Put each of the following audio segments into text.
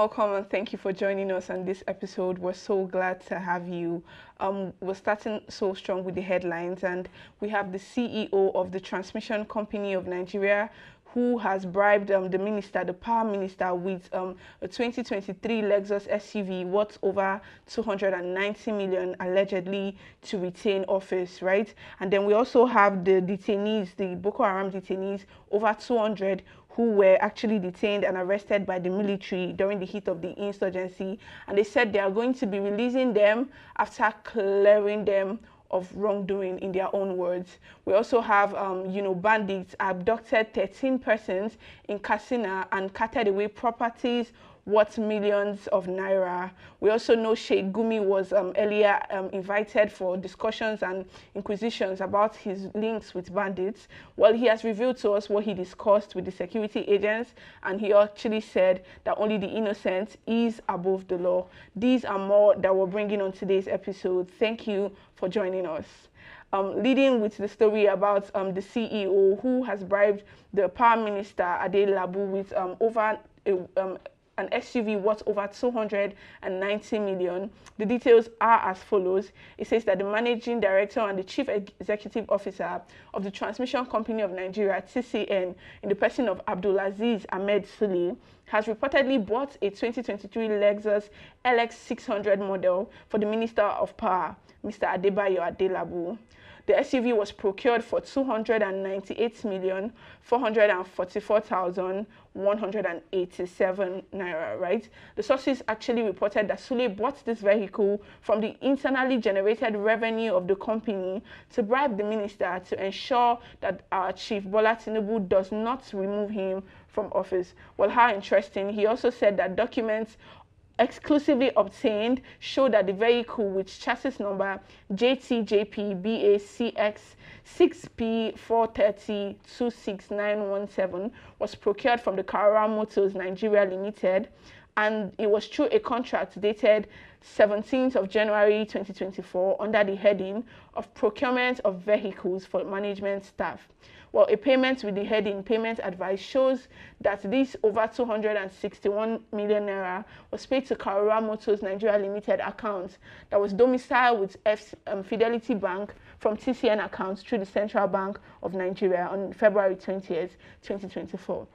welcome and thank you for joining us on this episode. We're so glad to have you. We're starting so strong with the headlines, and we have the CEO of the Transmission Company of Nigeria who has bribed the power minister, with a 2023 Lexus SUV worth over 290 million allegedly to retain office, right? And then we also have the detainees, the Boko Haram detainees, over 200 who were actually detained and arrested by the military during the heat of the insurgency, and they said they are going to be releasing them after clearing them of wrongdoing, in their own words. We also have, bandits abducted 13 persons in Katsina and carted away properties worth millions of naira. We also know Sheikh Gumi was earlier invited for discussions and inquisitions about his links with bandits. Well, he has revealed to us what he discussed with the security agents, and he actually said that only the innocent is above the law. These are more that we're bringing on today's episode. Thank you for joining us. Leading with the story about the CEO who has bribed the power minister Adelabu with an SUV worth over 290 million. The details are as follows. It says that the managing director and the chief executive officer of the Transmission Company of Nigeria, TCN, in the person of Abdulaziz Ahmed Sule, has reportedly bought a 2023 Lexus LX600 model for the Minister of Power, Mr. Adebayo Adelabu. The SUV was procured for 298,444,187 naira, right? The sources actually reported that Sule bought this vehicle from the internally generated revenue of the company to bribe the minister to ensure that our chief Bola Tinubu does not remove him from office. Well, how interesting. He also said that documents exclusively obtained show that the vehicle, with chassis number JTJP-BACX 6P430-26917, was procured from the Kano Motors Nigeria Limited, and it was through a contract dated 17th of January 2024 under the heading of procurement of vehicles for management staff. Well, a payment with the heading payment advice shows that this over 261 million naira was paid to Kano Motors Nigeria Limited account that was domiciled with Fidelity Bank from TCN accounts through the Central Bank of Nigeria on February 20th, 2024.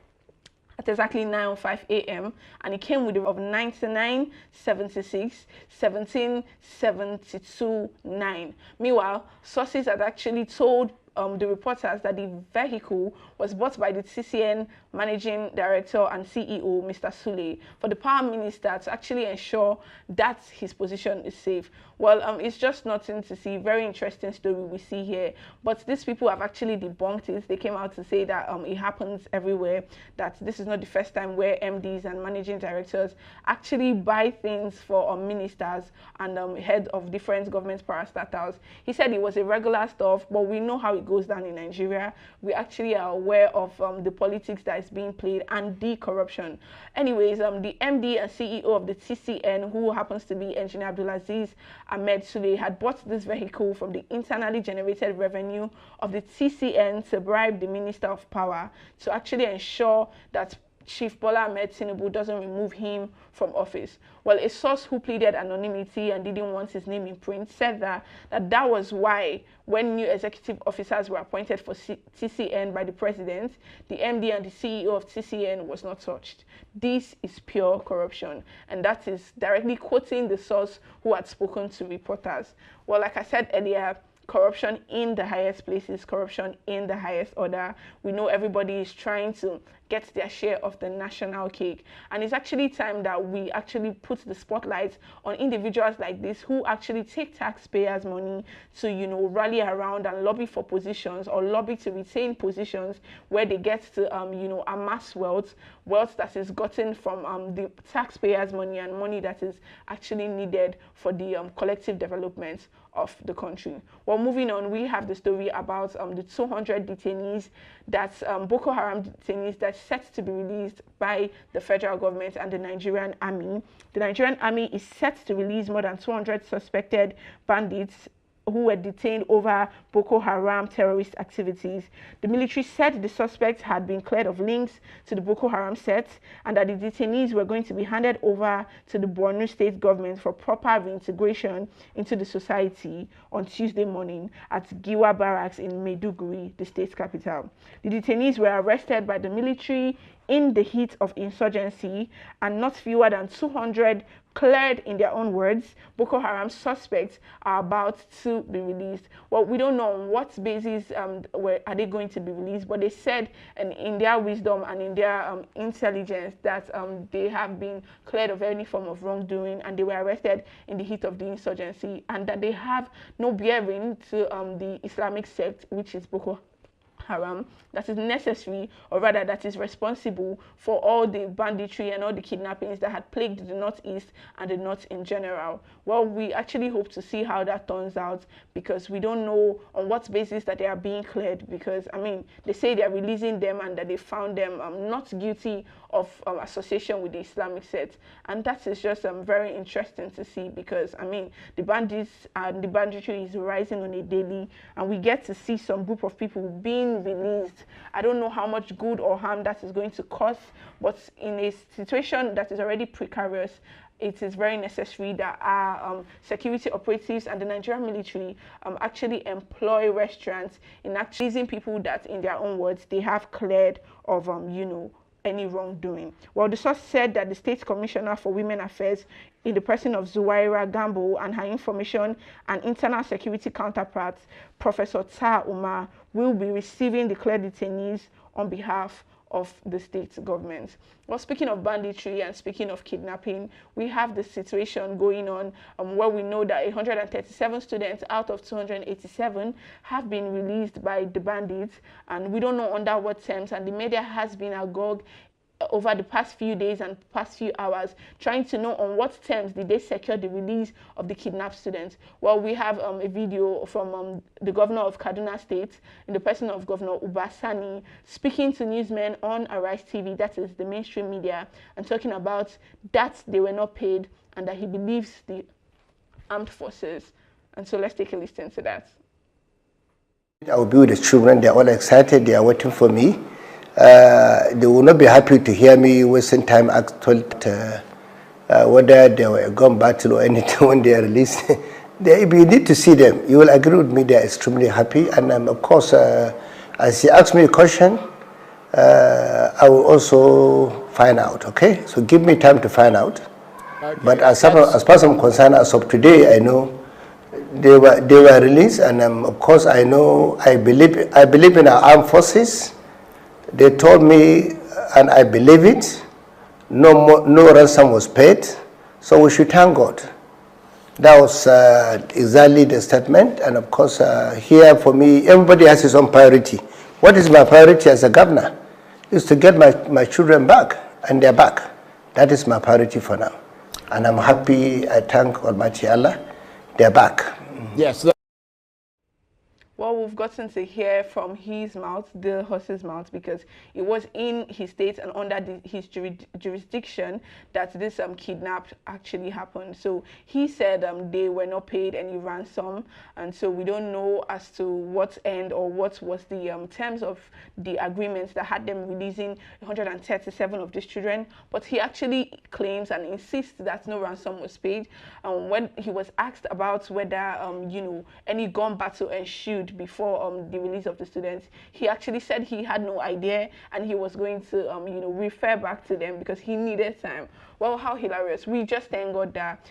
At exactly 9:05 a.m. and it came with the of 9976 17729. Meanwhile, sources had actually told the reporters that the vehicle was bought by the TCN managing director and CEO, Mr. Sule, for the power minister to actually ensure that his position is safe. Well, it's just nothing to see. Very interesting story we see here. But these people have actually debunked it. They came out to say that it happens everywhere, that this is not the first time where MDs and managing directors actually buy things for ministers and heads of different government parastatals. He said it was a regular stuff, but we know how it goes down in Nigeria. We actually are aware of the politics that is being played and the corruption. Anyways, the MD and CEO of the TCN, who happens to be Engineer Abdulaziz Ahmed Sule, had bought this vehicle from the internally generated revenue of the TCN to bribe the Minister of Power to actually ensure that Chief Bola Ahmed Tinubu doesn't remove him from office. Well, a source who pleaded anonymity and didn't want his name in print said that was why, when new executive officers were appointed for TCN by the president, the MD and the CEO of TCN was not touched. This is pure corruption, and that is directly quoting the source who had spoken to reporters. Well, like I said earlier, corruption in the highest places, corruption in the highest order. We know everybody is trying to get their share of the national cake, and it's actually time that we actually put the spotlight on individuals like this who actually take taxpayers' money to, rally around and lobby for positions, or lobby to retain positions where they get to amass wealth that is gotten from the taxpayers' money, and money that is actually needed for the collective development of the country. Well, moving on, we have the story about the 200 detainees that Boko Haram detainees that's set to be released by the federal government and the Nigerian army. The Nigerian army is set to release more than 200 suspected bandits who were detained over Boko Haram terrorist activities. The military said the suspects had been cleared of links to the Boko Haram set and that the detainees were going to be handed over to the Borno state government for proper reintegration into the society on Tuesday morning at Giwa Barracks in Maiduguri, the state capital. The detainees were arrested by the military in the heat of insurgency, and not fewer than 200 cleared, in their own words. Boko Haram suspects are about to be released. Well, we don't know on what basis are they going to be released, but they said, and in their wisdom and in their intelligence, that they have been cleared of any form of wrongdoing, and they were arrested in the heat of the insurgency, and that they have no bearing to the Islamic sect, which is Boko Haram, that is necessary, or rather that is responsible for all the banditry and all the kidnappings that had plagued the Northeast and the North in general. Well, we actually hope to see how that turns out, because we don't know on what basis that they are being cleared, because I mean, they say they are releasing them and that they found them not guilty of association with the Islamic sect, and that is just very interesting to see, because I mean, the bandits and the banditry is rising on a daily, and we get to see some group of people being released. I don't know how much good or harm that is going to cause, but in a situation that is already precarious, it is very necessary that our security operatives and the Nigerian military actually employ restaurants in actually using people that, in their own words, they have cleared of, you know, any wrongdoing. Well, the source said that the State Commissioner for Women Affairs, in the person of Zuwaira Gambo, and her information and internal security counterpart, Professor Ta Umar, will be receiving the cleared detainees on behalf of the state government. Well, speaking of banditry and speaking of kidnapping, we have the situation going on where we know that 137 students out of 287 have been released by the bandits, and we don't know under what terms, and the media has been agog over the past few days and past few hours, trying to know on what terms did they secure the release of the kidnapped students. Well, we have a video from the governor of Kaduna State, in the person of Governor Ubasani, speaking to newsmen on Arise TV, that is the mainstream media, and talking about that they were not paid and that he believes the armed forces. And so let's take a listen to that. I will be with the children. They are all excited. They are waiting for me. They will not be happy to hear me wasting time actually whether they were gone battle or anything when they are released. You need to see them. You will agree with me, they are extremely happy. And of course, as you ask me a question, I will also find out, okay? So give me time to find out. Okay, but as far as I'm concerned, as of today, I know they were released, and of course, I believe in our armed forces. They told me, and I believe it, no ransom was paid, so we should thank God. That was exactly the statement, and of course, here for me, everybody has his own priority. What is my priority as a governor? Is to get my children back, and they're back. That is my priority for now. And I'm happy, I thank Almighty Allah, they're back. Yes. Well, we've gotten to hear from his mouth, the horse's mouth, because it was in his state and under his jurisdiction that this kidnap actually happened. So he said they were not paid any ransom, and so we don't know as to what end or what was the terms of the agreements that had them releasing 137 of these children. But he actually claims and insists that no ransom was paid. When he was asked about whether you know, any gun battle ensued before the release of the students, he actually said he had no idea, and he was going to you know, refer back to them because he needed time. Well, how hilarious. We just thank God that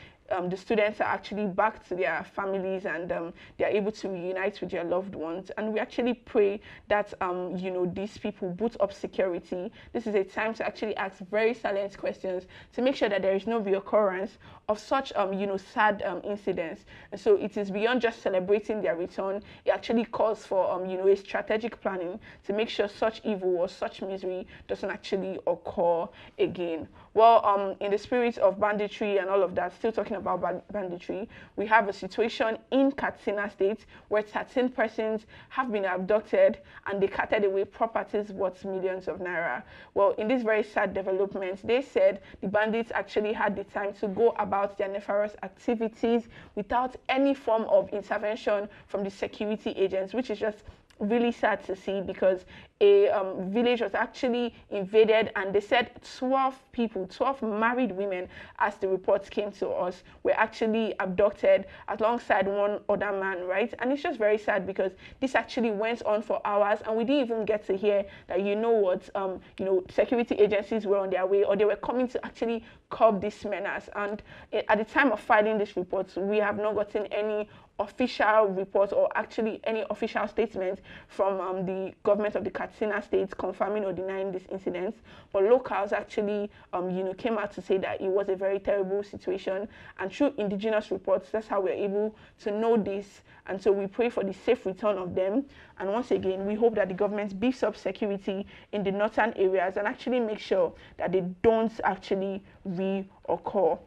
the students are actually back to their families, and they are able to reunite with their loved ones. And we actually pray that you know, these people boot up security. This is a time to actually ask very silent questions to make sure that there is no reoccurrence of such you know, sad incidents. And so it is beyond just celebrating their return. It actually calls for you know, a strategic planning to make sure such evil or such misery doesn't actually occur again. Well, in the spirit of banditry and all of that, still talking about banditry, we have a situation in Katsina State where 13 persons have been abducted and they carted away properties worth millions of naira. Well, in this very sad development, they said the bandits actually had the time to go about their nefarious activities without any form of intervention from the security agents, which is just really sad to see, because a village was actually invaded and they said 12 people, 12 married women, as the reports came to us, were actually abducted alongside one other man, right? And it's just very sad because this actually went on for hours and we didn't even get to hear that, security agencies were on their way or they were coming to actually curb this menace. And at the time of filing this report, we have not gotten any official report or actually any official statement from the government of the Katsina state confirming or denying this incident, but locals actually came out to say that it was a very terrible situation, and through indigenous reports, that's how we're able to know this. And so we pray for the safe return of them, and once again we hope that the government beefs up security in the northern areas and actually make sure that they don't actually reoccur.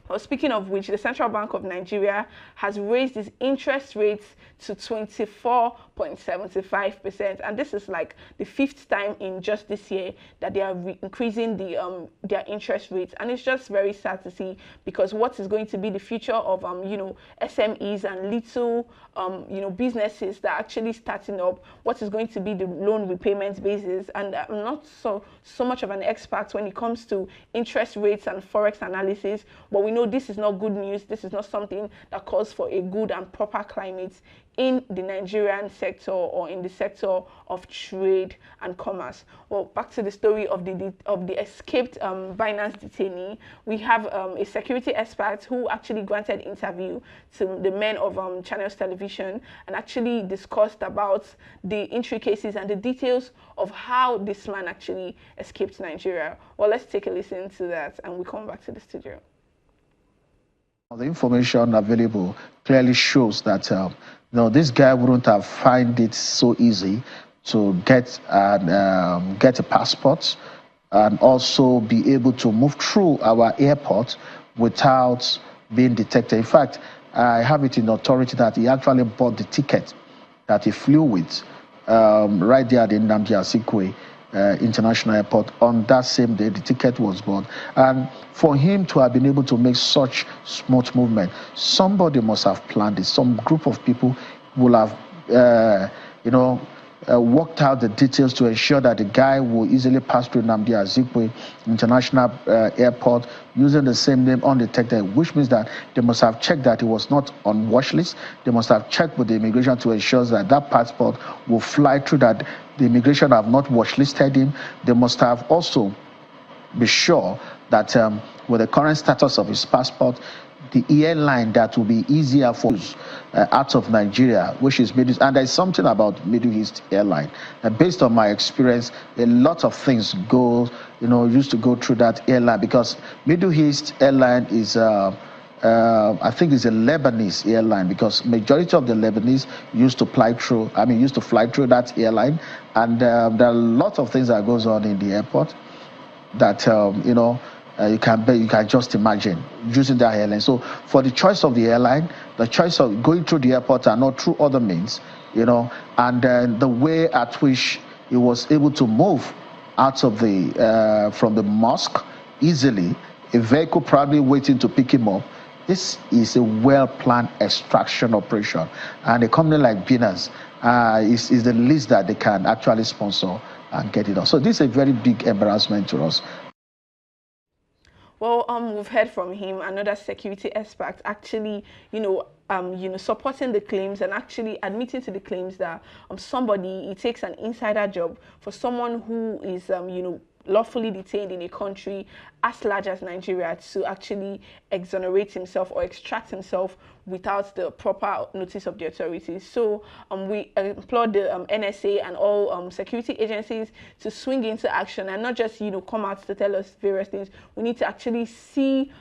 Well, speaking of which, the Central Bank of Nigeria has raised its interest rates to 24.75%, and this is like the 5th time in just this year that they are increasing their interest rates. And it's just very sad to see, because what is going to be the future of SMEs and little businesses that are actually starting up? What is going to be the loan repayment basis? And I'm not so much of an expert when it comes to interest rates and forex analysis, but we know this is not good news. This is not something that calls for a good and proper climate in the Nigerian sector or in the sector of trade and commerce. Well, back to the story of the escaped Binance detainee. We have a security expert who actually granted interview to the men of Channels Television and actually discussed about the intricacies and the details of how this man actually escaped Nigeria. Well, let's take a listen to that and we come back to the studio. The information available clearly shows that this guy wouldn't have found it so easy to get a passport and also be able to move through our airport without being detected. In fact, I have it in authority that he actually bought the ticket that he flew with right there at the Nnamdi Azikiwe International Airport. On that same day, the ticket was bought. And for him to have been able to make such smooth movement, somebody must have planned it. Some group of people will have, worked out the details to ensure that the guy will easily pass through Nnamdi Azikiwe International Airport using the same name undetected, which means that they must have checked that he was not on watch list. They must have checked with the immigration to ensure that that passport will fly through, that the immigration have not watch listed him. They must have also be sure that with the current status of his passport, the airline that will be easier for out of Nigeria, which is Middle East. And there's something about Middle East airline. Based on my experience, a lot of things used to go through that airline, because Middle East airline is I think it's a Lebanese airline, because majority of the Lebanese used to fly through that airline. And there are a lot of things that goes on in the airport that you can just imagine using that airline. So for the choice of the airline, the choice of going through the airport and not through other means, and then the way at which he was able to move out of from the mosque easily, a vehicle probably waiting to pick him up. This is a well-planned extraction operation, and a company like Binance is the least that they can actually sponsor and get it on. So this is a very big embarrassment to us. Well, we've heard from him, another security expert, actually, supporting the claims and actually admitting to the claims that it takes an insider job for someone who is, lawfully detained in a country as large as Nigeria to actually exonerate himself or extract himself without the proper notice of the authorities. So we implore the NSA and all security agencies to swing into action and not just come out to tell us various things. We need to actually see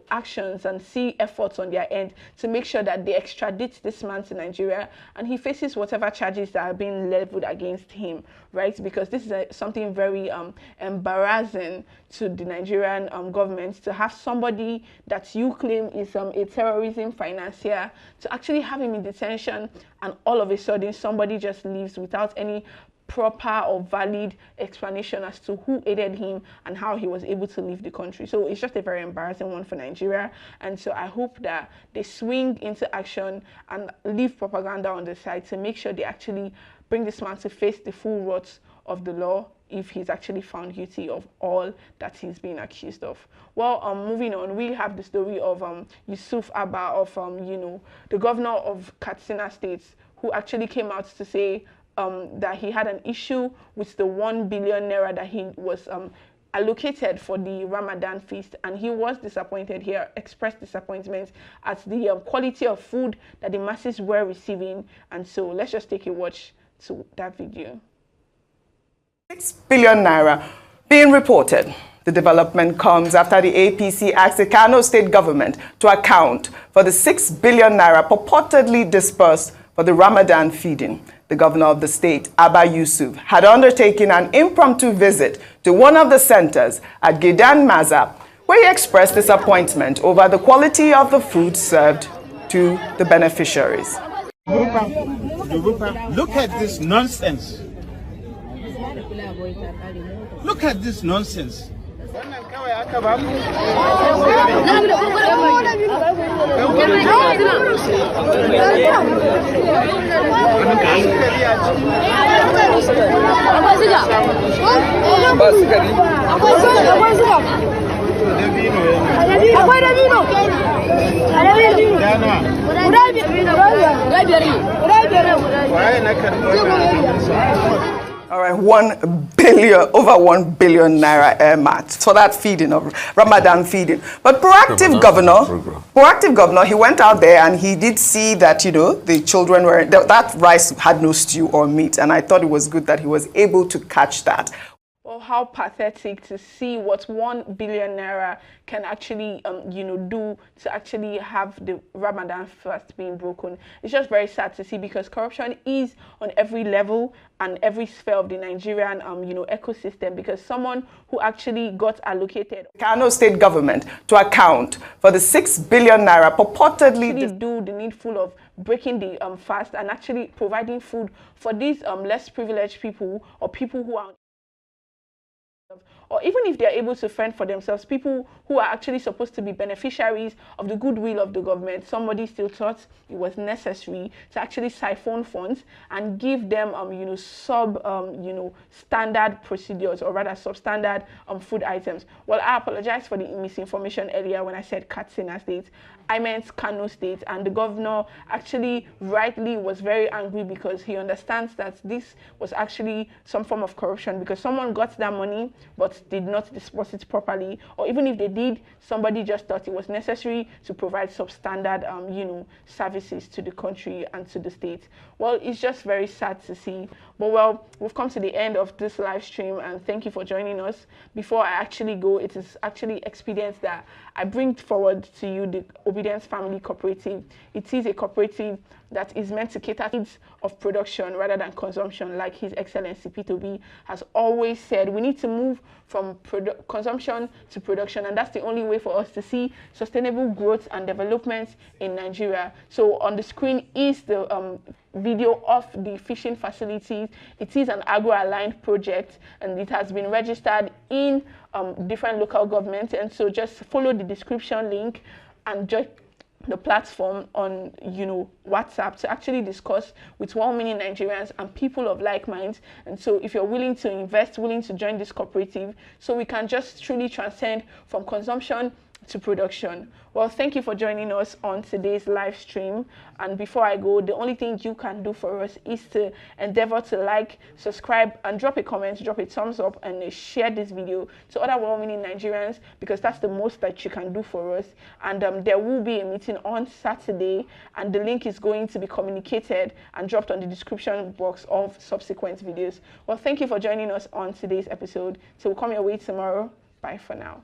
actions and see efforts on their end to make sure that they extradite this man to Nigeria and he faces whatever charges that are being leveled against him, right? Because this is something very embarrassing to the Nigerian government to have somebody that you claim is a terrorism financier, to actually have him in detention, and all of a sudden somebody just leaves without any proper or valid explanation as to who aided him and how he was able to leave the country. So it's just a very embarrassing one for Nigeria. And so I hope that they swing into action and leave propaganda on the side to make sure they actually bring this man to face the full wrath of the law if he's actually found guilty of all that he's being accused of. Well, moving on, we have the story of Yusuf Abba of, the governor of Katsina State, who actually came out to say that he had an issue with the 1 billion naira that he was allocated for the Ramadan feast, and he was disappointed. He expressed disappointment at the quality of food that the masses were receiving. And so let's just take a watch to that video. 6 billion naira being reported. The development comes after the APC asked the Kano state government to account for the 6 billion naira purportedly disbursed for the Ramadan feeding. The governor of the state, Abba Yusuf, had undertaken an impromptu visit to one of the centers at Gedan Maza, where he expressed disappointment over the quality of the food served to the beneficiaries. Look at this nonsense. Look at this nonsense. All right, over 1 billion naira earmarked for that feeding of Ramadan feeding. But proactive governor, he went out there and he did see that, the children were, that rice had no stew or meat. And I thought it was good that he was able to catch that. Well, how pathetic to see what 1 billion naira can actually, do to actually have the Ramadan fast being broken. It's just very sad to see, because corruption is on every level and every sphere of the Nigerian, ecosystem, because someone who actually got allocated Kano state government to account for the 6 billion naira purportedly do the needful of breaking the fast and actually providing food for these less privileged people, or people who are, or even if they're able to fend for themselves, people who are actually supposed to be beneficiaries of the goodwill of the government, somebody still thought it was necessary to actually siphon funds and give them, standard procedures, or rather substandard food items. Well, I apologize for the misinformation earlier when I said Katsina State. I meant Kano State, and the governor actually rightly was very angry because he understands that this was actually some form of corruption, because someone got that money but did not disperse it properly, or even if they did, somebody just thought it was necessary to provide substandard, services to the country and to the state. Well, it's just very sad to see. But well, we've come to the end of this live stream, and thank you for joining us. Before I actually go, it is actually expedient that I bring forward to you the Obidient Family Cooperative. It is a cooperative that is meant to cater to needs of production rather than consumption, like His Excellency P2B has always said. We need to move from consumption to production, and that's the only way for us to see sustainable growth and development in Nigeria. So on the screen is the video of the fishing facilities. It is an agro-aligned project, and it has been registered in different local governments. And so just follow the description link and join the platform on WhatsApp to actually discuss with well-meaning Nigerians and people of like minds. And so if you're willing to invest, willing to join this cooperative, so we can just truly transcend from consumption to production. Well, thank you for joining us on today's live stream. And before I go, the only thing you can do for us is to endeavor to like, subscribe, and drop a comment, drop a thumbs up, and share this video to other well-meaning Nigerians, because that's the most that you can do for us. And there will be a meeting on Saturday, and the link is going to be communicated and dropped on the description box of subsequent videos. Well, thank you for joining us on today's episode. So we'll come your way tomorrow. Bye for now.